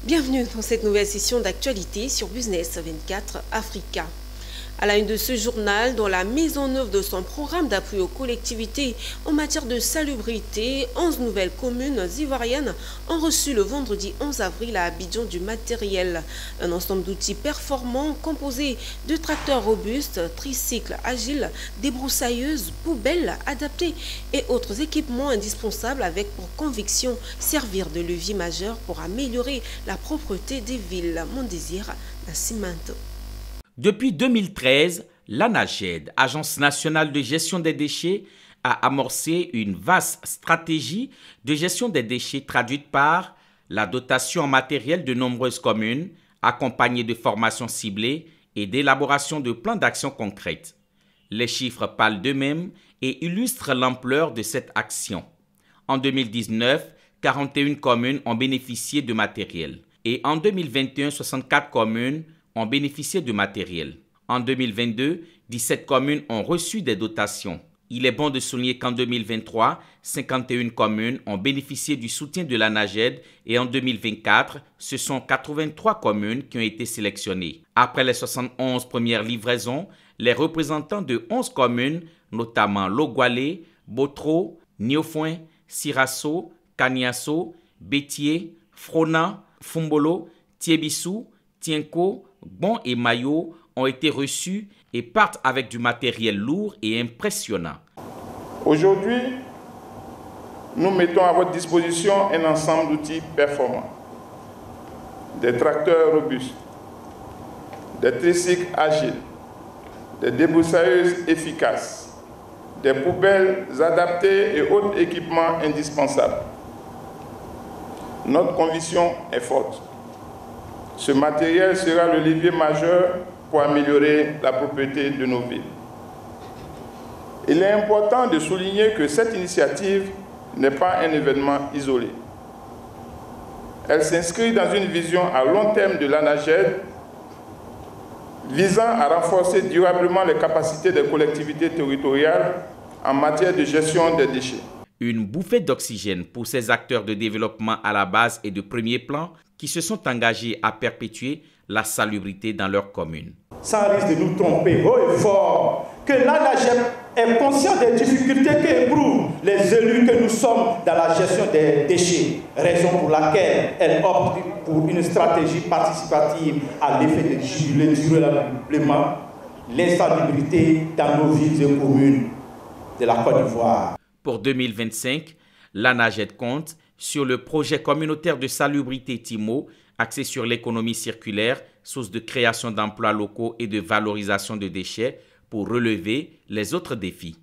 Bienvenue dans cette nouvelle session d'actualité sur Business 24 Africa. À la une de ce journal, dans la mise en œuvre de son programme d'appui aux collectivités en matière de salubrité, 11 nouvelles communes ivoiriennes ont reçu le vendredi 11 avril à Abidjan du matériel. Un ensemble d'outils performants composé de tracteurs robustes, tricycles agiles, débroussailleuses, poubelles adaptées et autres équipements indispensables avec pour conviction servir de levier majeur pour améliorer la propreté des villes. Mon désir, Nascimento. Depuis 2013, l'ANAGED, Agence nationale de gestion des déchets, a amorcé une vaste stratégie de gestion des déchets traduite par la dotation en matériel de nombreuses communes, accompagnée de formations ciblées et d'élaboration de plans d'action concrètes. Les chiffres parlent d'eux-mêmes et illustrent l'ampleur de cette action. En 2019, 41 communes ont bénéficié de matériel et en 2021, 64 communes ont bénéficié de matériel. En 2022, 17 communes ont reçu des dotations. Il est bon de souligner qu'en 2023, 51 communes ont bénéficié du soutien de l'ANAGED et en 2024, ce sont 83 communes qui ont été sélectionnées. Après les 71 premières livraisons, les représentants de 11 communes, notamment Logwalé, Botro, Niofouin, Sirasso, Kaniasso, Bétier, Frona, Fumbolo, Tiebissou, Tienko, Bon et Mayo ont été reçus et partent avec du matériel lourd et impressionnant. Aujourd'hui, nous mettons à votre disposition un ensemble d'outils performants. Des tracteurs robustes, des tricycles agiles, des débroussailleuses efficaces, des poubelles adaptées et autres équipements indispensables. Notre conviction est forte. Ce matériel sera le levier majeur pour améliorer la propreté de nos villes. Il est important de souligner que cette initiative n'est pas un événement isolé. Elle s'inscrit dans une vision à long terme de l'ANAGED visant à renforcer durablement les capacités des collectivités territoriales en matière de gestion des déchets. Une bouffée d'oxygène pour ces acteurs de développement à la base et de premier plan qui se sont engagés à perpétuer la salubrité dans leur commune. Sans risque de nous tromper haut et fort, que l'ANAGED est conscient des difficultés qu'éprouvent les élus que nous sommes dans la gestion des déchets, raison pour laquelle elle opte pour une stratégie participative à l'effet de juguler durablement l'insalubrité dans nos villes et communes de la Côte d'Ivoire. Pour 2025, l'ANAGED compte sur le projet communautaire de salubrité TIMO, axé sur l'économie circulaire, source de création d'emplois locaux et de valorisation de déchets pour relever les autres défis.